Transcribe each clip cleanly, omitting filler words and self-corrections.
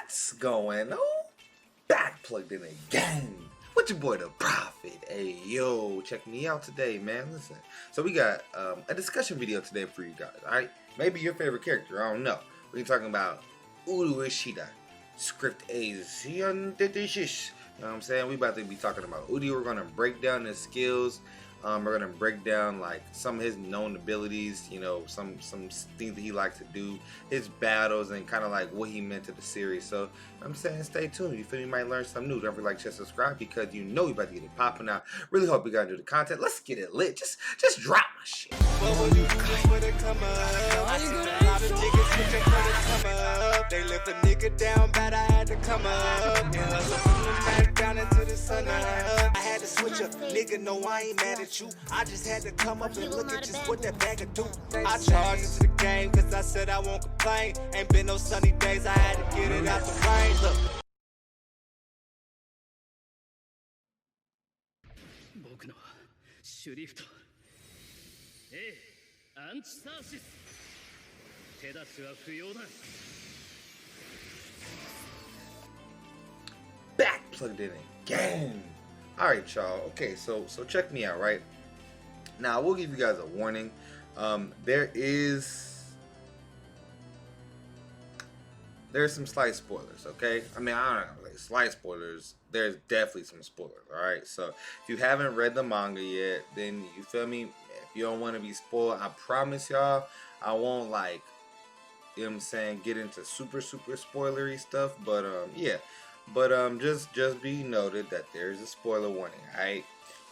What's going on? Back plugged in again with your boy the Prophet. Hey yo, check me out today, man. Listen, so we got a discussion video today for you guys. All right, maybe your favorite character. I don't know. We're talking about Uryu Ishida, script Antithesis. You know what I'm saying? We about to be talking about Uryu. We're gonna break down his skills. We're gonna break down like some of his known abilities, you know, some things that he likes to do, his battles, and kind of like what he meant to the series. So I'm saying, stay tuned. You feel me? You might learn something new. Don't forget, like, share, subscribe, because you know you about to get it popping out. Really hope you guys do the content. Let's get it lit. Just drop my shit. They lift a nigga down, but I had to come up. Down into the sun. I had to switch up. Nigga, no, I ain't mad at you. I just had to come up and look at just what that bag of do. I charged into the game, cause I said I won't complain. Ain't been no sunny days, I had to get it out the rain. Look. 僕のシュリフト A アンチサーシス手出しは不要だ Back plugged in again. All right, y'all. Okay, so check me out, right? Now I will give you guys a warning. There's some slight spoilers, okay? I mean, I don't know, like slight spoilers. There's definitely some spoilers, all right? So if you haven't read the manga yet, then you feel me? If you don't want to be spoiled, I promise y'all, I won't, like, you know what I'm saying, get into super spoilery stuff. But yeah, but just be noted that there's a spoiler warning, all right?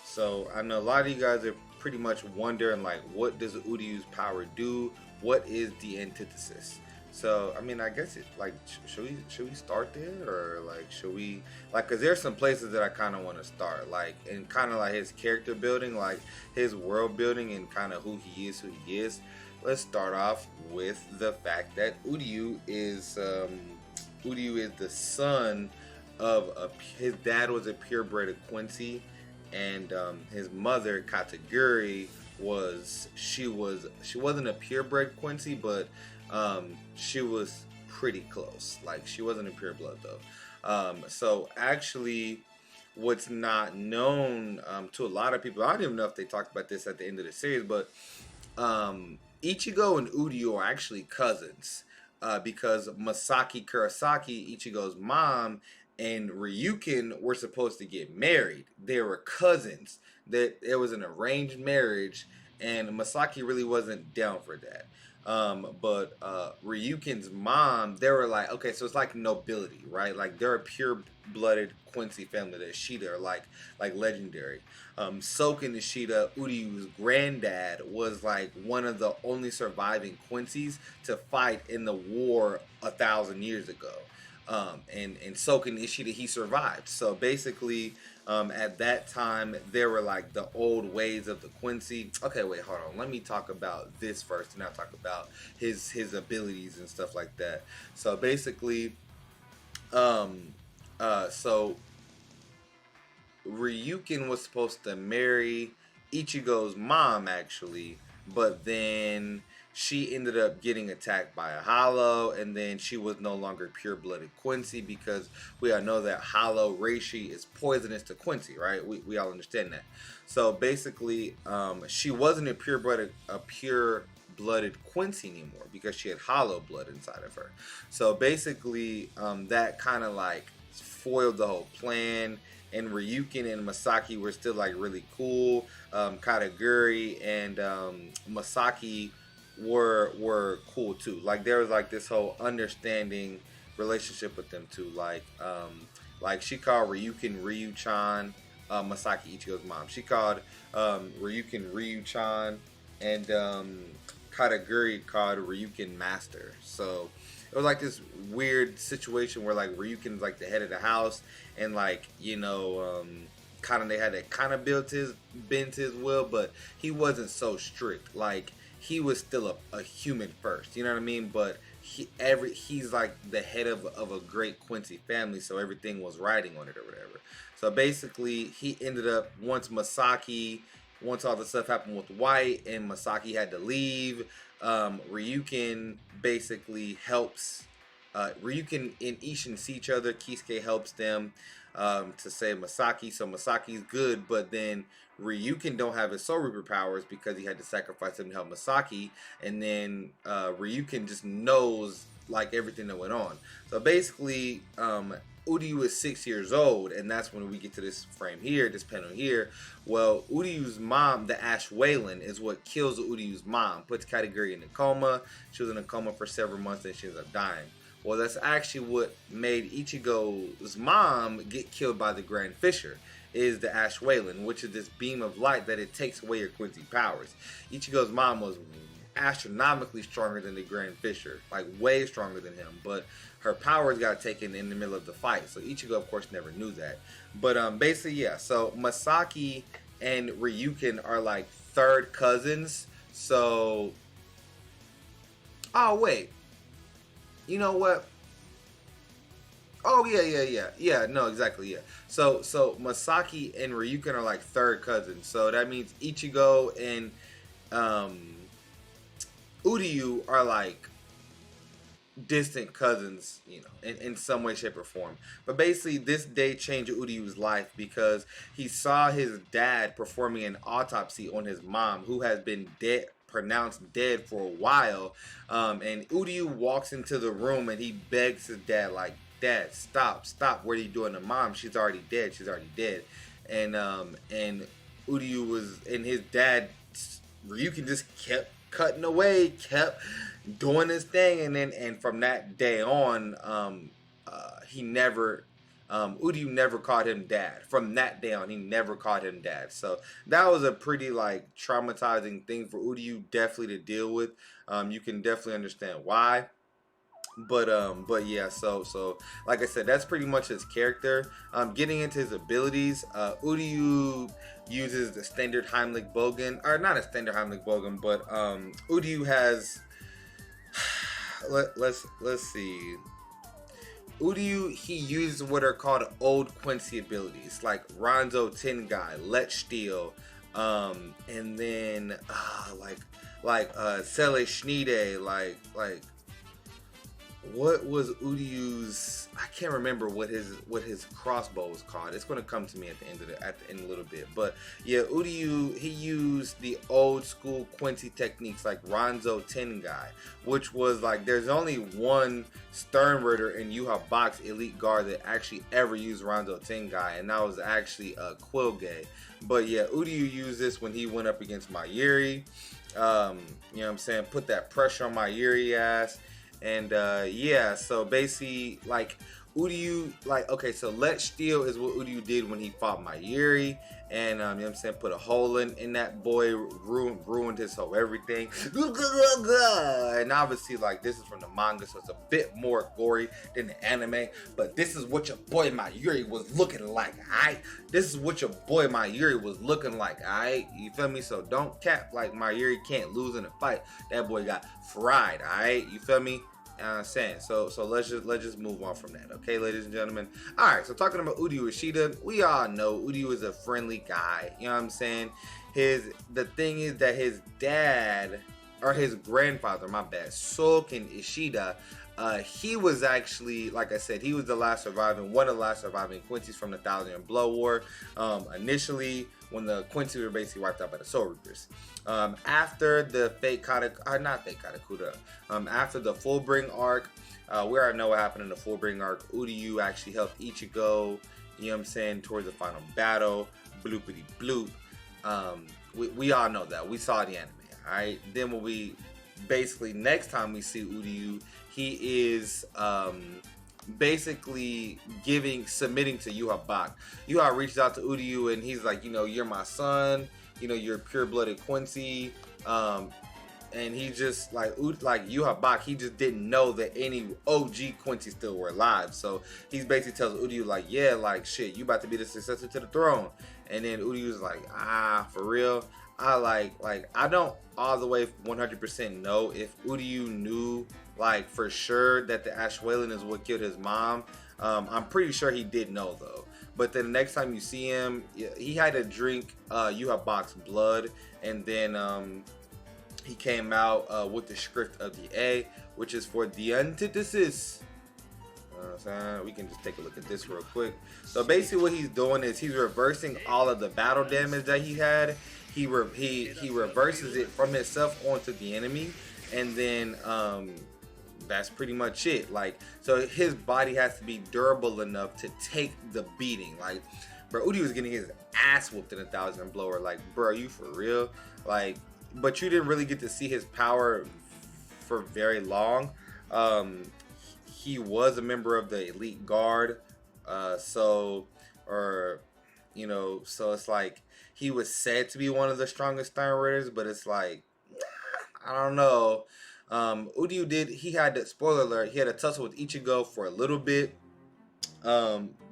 So I know a lot of you guys are pretty much wondering, like, what does Uryu's power do? What is the antithesis? So I mean, I guess it, like, should we start there, or like should we, like, cause there's some places that I kind of want to start, like, and kind of like his character building, like his world building, and kind of who he is. Let's start off with the fact that Uryu is the son of his dad was a purebred of Quincy, and his mother Kataguri she wasn't a purebred Quincy, but she was pretty close. Like, she wasn't a pure blood though. So actually, what's not known to a lot of people, I don't even know if they talked about this at the end of the series, but Ichigo and Uryu are actually cousins, because Masaki Kurosaki, Ichigo's mom, and Ryukin were supposed to get married. They were cousins. That it was an arranged marriage, and Masaki really wasn't down for that. But Ryukin's mom, they were like, okay, so it's like nobility, right? Like, they're a pure-blooded Quincy family. The Ishida are like legendary. Soken Ishida, Uryu's granddad, was like one of the only surviving Quincy's to fight in the war 1,000 years ago. And Soken Ishida, he survived. So basically, at that time, there were like the old ways of the Quincy. Okay, wait, hold on. Let me talk about this first, and I'll talk about his abilities and stuff like that. So basically, so Ryukin was supposed to marry Ichigo's mom, actually, but then she ended up getting attacked by a hollow, and then she was no longer pure-blooded Quincy, because we all know that hollow reishi is poisonous to Quincy, right? We all understand that. So basically, she wasn't a pure-blooded Quincy anymore, because she had hollow blood inside of her. So basically, that kind of like foiled the whole plan. And Ryukin and Masaki were still like really cool. Kataguri and Masaki were cool too. Like, there was like this whole understanding relationship with them too. Like she called Ryukin Ryu-chan, Masaki, Ichigo's mom. She called Ryukin Ryu-chan, and Kataguri called Ryukin Master. So it was like this weird situation where, like, Ryukin's like the head of the house, and, like, you know, kind of they had to kind of bend his will, but he wasn't so strict. Like, he was still a human first, you know what I mean? But he's like the head of a great Quincy family, so everything was riding on it or whatever. So basically, he ended up, once all the stuff happened with White and Masaki had to leave, Ryukin basically helps Ryuken and Ishin see each other. Kisuke helps them to save Masaki. So Masaki's good, but then Ryuken don't have his Soul Reaper powers because he had to sacrifice him to help Masaki. And then Ryuken just knows like everything that went on. So basically, Uryu is 6 years old, and that's when we get to this frame here, this panel here. Well, Uryu's mom, the Ash Wayland, is what kills Uryu's mom, puts Katagiri in a coma. She was in a coma for several months, and she ends up dying. Well, that's actually what made Ichigo's mom get killed by the Grand Fisher, is the Ash Wayland, which is this beam of light that it takes away your Quincy powers. Ichigo's mom was astronomically stronger than the Grand Fisher, like way stronger than him, but her powers got taken in the middle of the fight. So Ichigo, of course, never knew that. But basically, yeah. So Masaki and Ryuken are like third cousins. So, oh wait, you know what? Oh yeah. No, exactly, yeah. So Masaki and Ryuken are like third cousins. So that means Ichigo and Uryu are like distant cousins, you know, in some way, shape, or form. But basically, this day changed Uryu's life because he saw his dad performing an autopsy on his mom, who has been dead, pronounced dead for a while. And Uryu walks into the room and he begs his dad, like, "Dad, stop! What are you doing to mom? She's already dead. And Uryu was, and his dad, Ryuken, just kept cutting away, kept doing his thing, and from that day on, Uryu never called him dad. From that day on, he never called him dad. So that was a pretty like traumatizing thing for Uryu, definitely to deal with. You can definitely understand why. But yeah, so like I said, that's pretty much his character. Getting into his abilities, Uryu uses the standard Heimlich Bogen, or not a standard Heimlich Bogen, but Uryu has let's see. Uryu, he uses what are called old Quincy abilities, like Ranzo Tengai, Let Steel, and then Sele Schnide, like what was Uryu's? I can't remember what his crossbow was called. It's going to come to me at the end a little bit. But yeah, Uryu, he used the old school Quincy techniques like Ranzo Tengai, which was like there's only one Sternritter in Yuha Box Elite Guard that actually ever used Ranzo Tengai, and that was actually Quilge. But yeah, Uryu used this when he went up against Mayuri. You know what I'm saying? Put that pressure on Mayuri ass. And yeah, so basically, like Uryu, like, okay, so Let Steel is what Uryu did when he fought Mayuri, and you know what I'm saying, put a hole in that boy, ruined his whole everything. And obviously, like, this is from the manga, so it's a bit more gory than the anime, but this is what your boy Mayuri was looking like, alright? This is what your boy Mayuri was looking like, alright? You feel me? So don't cap like Mayuri can't lose in a fight. That boy got fried, alright? You feel me? Saying so let's just move on from that, okay, ladies and gentlemen. All right, so talking about Uryu Ishida, we all know Uryu is a friendly guy, you know what I'm saying. The thing is that his dad, or his grandfather, my bad, Soken Ishida, he was actually, like I said, he was one of the last surviving Quincy's from the Thousand Year Blood War. Initially, when the Quincy were basically wiped out by the Soul Reapers. After the after the Fullbring arc, we already know what happened in the Fullbring arc. Uryu actually helped Ichigo, you know what I'm saying, towards the final battle. Bloopity bloop. We all know that. We saw the anime, alright? Then when we basically, next time we see Uryu, he is basically submitting to Yuha Bak. Yuha reached out to Uryu and he's like, you know, you're my son, you know, you're pure-blooded Quincy, and he just like Yuha Bak, he just didn't know that any OG Quincy still were alive. So he basically tells Uryu like, yeah, like shit, you about to be the successor to the throne. And then Uryu's like, for real? I I don't all the way 100% know if Uryu knew like for sure that the Ash Wayland is what killed his mom. I'm pretty sure he did know though. But then the next time you see him, he had to drink Yuha Bak's blood, and then he came out with the script of the A, which is for the Antithesis. know what I'm saying? We can just take a look at this real quick. So basically what he's doing is he's reversing all of the battle damage that he had. He reverses it from himself onto the enemy, and then that's pretty much it. Like, so his body has to be durable enough to take the beating. Like, bro, Uryu was getting his ass whooped in 1,000 blower. Like, bro, are you for real? Like, but you didn't really get to see his power for very long. He was a member of the elite guard, so it's like he was said to be one of the strongest Stern Raiders, but it's like, I don't know. Uryu he had the, spoiler alert, he had a tussle with Ichigo for a little bit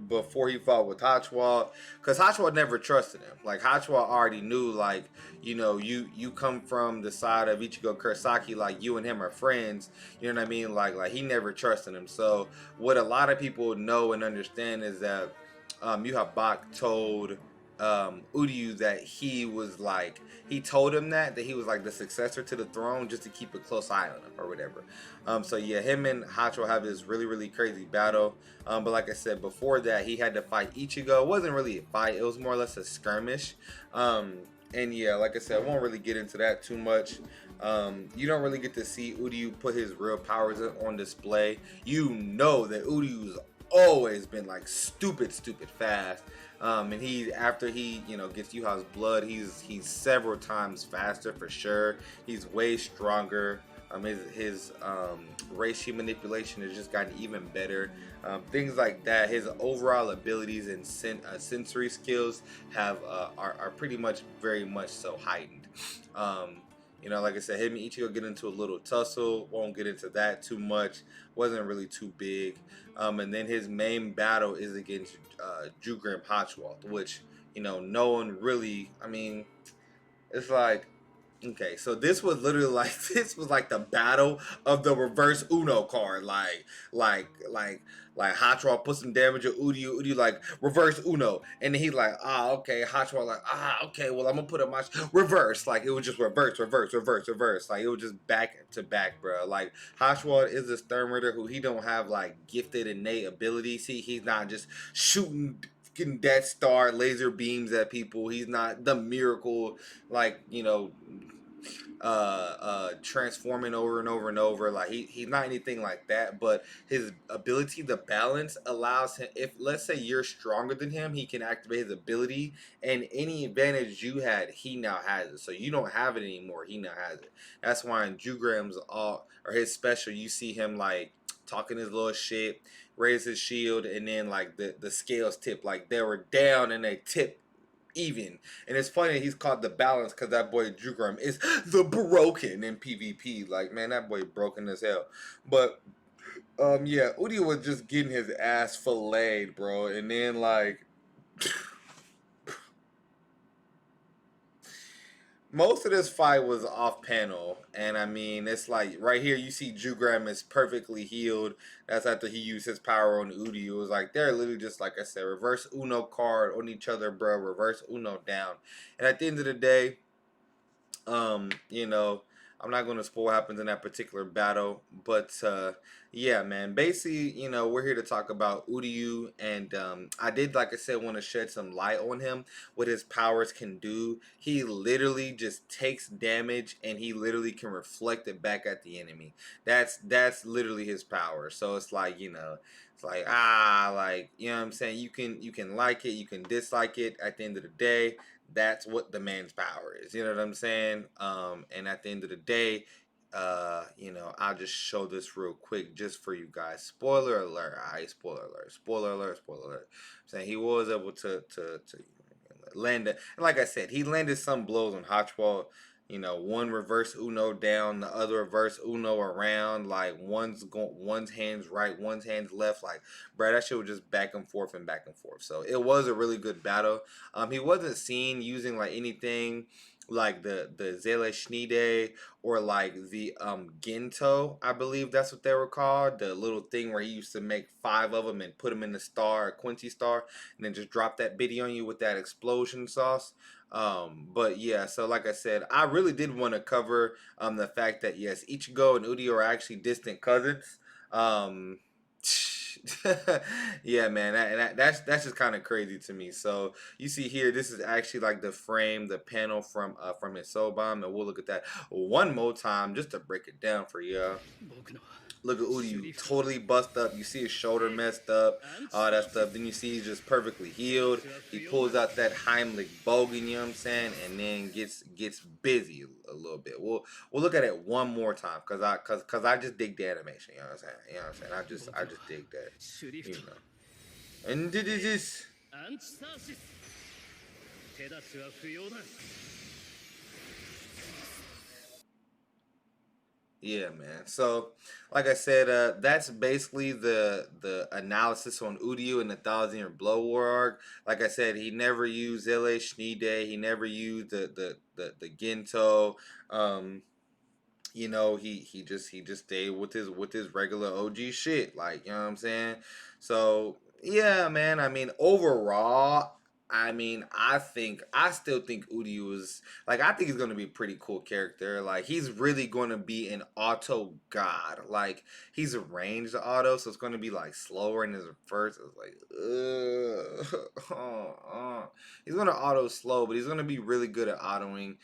before he fought with Hachiwa, because Hachiwa never trusted him. Like, Hachiwa already knew, like, you come from the side of Ichigo Kurosaki, like, you and him are friends, you know what I mean? Like he never trusted him. So what a lot of people know and understand is that Yuha Bak told Uryu that he was like, he told him that he was like the successor to the throne, just to keep a close eye on him or whatever. So yeah, him and Hachiwa have this really, really crazy battle. But like I said before that, he had to fight Ichigo. It wasn't really a fight, it was more or less a skirmish. And yeah, like I said, I won't really get into that too much. You don't really get to see Uryu put his real powers on display. You know that Uryu's always been like stupid fast. And after he gets Yuha's blood, he's several times faster for sure. He's way stronger. His reishi manipulation has just gotten even better. Things like that. His overall abilities and sensory skills are pretty much very much so heightened. Like I said, him and Ichigo get into a little tussle. Won't get into that too much. Wasn't really too big. And then his main battle is against Jugram Hachiwa, which, no one really, I mean, it's like, okay, so this was literally like, this was like the battle of the reverse Uno card. Like Hachiwa put some damage on Uryu like reverse Uno, and then he's like, okay. Hachiwa like, okay, well, I'm gonna put up my reverse. Like, it was just reverse. Like, it was just back to back, bro. Like, Hachiwa is a Stern Raider who he don't have like gifted innate ability. See, he's not just shooting getting Death Star laser beams at people. He's not the miracle, like, transforming over and over and over. Like, he's not anything like that, but his ability to balance allows him, if let's say you're stronger than him, he can activate his ability, and any advantage you had, he now has it. So you don't have it anymore, he now has it. That's why in Jugram's or his special, you see him like talking his little shit, raise his shield, and then like the scales tip, like they were down and they tip even. And it's funny he's called the balance because that boy Jugram is the broken in PvP. Like, man, that boy broken as hell. But yeah, Uryu was just getting his ass filleted, bro. And then like most of this fight was off panel, and I mean, it's like right here you see Jugram is perfectly healed. That's after he used his power on Uryu. It was like they're literally just, like I said, reverse Uno card on each other, bro. Reverse Uno down. And at the end of the day, I'm not going to spoil what happens in that particular battle, but yeah, man, basically, we're here to talk about Uryu, and I did, like I said, want to shed some light on him, what his powers can do. He literally just takes damage, and he literally can reflect it back at the enemy. That's literally his power. So it's like, it's like, like, you know what I'm saying? You can like it, you can dislike it. At the end of the day, that's what the man's power is. You know what I'm saying? And at the end of the day, I'll just show this real quick just for you guys. Spoiler alert. Spoiler alert. I'm saying he was able to land it. And like I said, he landed some blows on Hachiwa. One reverse Uno down, the other reverse Uno around. Like, one's hands right, one's hands left. Like, bro, that shit was just back and forth. So it was a really good battle. He wasn't seen using like anything like the Zele Schnide or like the Gento, I believe that's what they were called. The little thing where he used to make 5 of them and put them in the star, Quincy star, and then just drop that biddy on you with that explosion sauce. But yeah, so like I said, I really did want to cover the fact that yes, Ichigo and Uryu are actually distant cousins. Yeah, man, that's just kind of crazy to me. So you see here, this is actually like the frame, the panel from his soul bomb, and we'll look at that one more time just to break it down for you. 僕の Look at シュ Uryu リフト totally bust up. You see his shoulder messed up, アンチ all サ that ーシ stuff. Then you see he's just perfectly healed. He pulls out that Heimlich Bogen, you know what I'm saying, and then gets busy a little bit. We'll look at it one more time cause I just dig the animation. You know what I'm saying? You know what I'm saying? I just dig that. シュリフ You ト know. And this. アンチサーシス手出しは不要だ Yeah, man. So, like I said, that's basically the analysis on Uryu and the Thousand Year Blood War arc. Like I said, he never used LA Shnide. He never used the Gento. You know, he just stayed with his regular OG shit. Like, you know what I'm saying? So yeah, man. I mean, overall, I mean, I still think Udi was like, I think he's gonna be a pretty cool character. Like, he's really gonna be an auto god. Like, he's a ranged auto, so it's gonna be like slower in his first. It's like, he's gonna auto slow, but he's gonna be really good at autoing.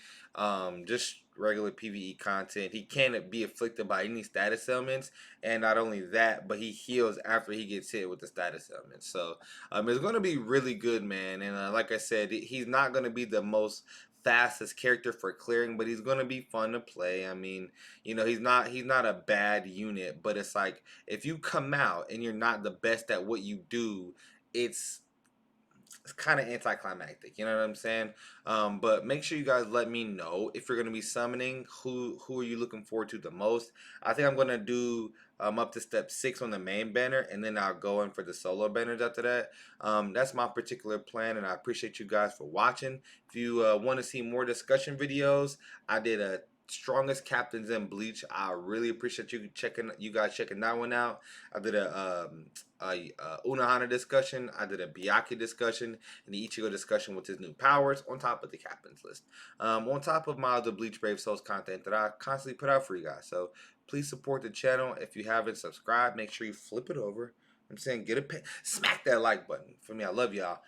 Just regular PvE content. He can't be afflicted by any status elements, and not only that, but he heals after he gets hit with the status elements. So it's going to be really good, man. And like I said, he's not going to be the most fastest character for clearing, but he's going to be fun to play. I mean, you know, he's not a bad unit, but it's like if you come out and you're not the best at what you do, it's kind of anticlimactic, you know what I'm saying? But make sure you guys let me know if you're gonna be summoning. Who are you looking forward to the most? I think I'm gonna do up to step 6 on the main banner, and then I'll go in for the solo banners after that. That's my particular plan, and I appreciate you guys for watching. If you want to see more discussion videos, I did a strongest captains in Bleach. I really appreciate you guys checking that one out. I did a Unohana discussion. I did a Byakuya discussion and the Ichigo discussion with his new powers on top of the captains list. On top of my other Bleach Brave Souls content that I constantly put out for you guys. So please support the channel. If you haven't subscribed, make sure you flip it over. I'm saying smack that like button for me. I love y'all.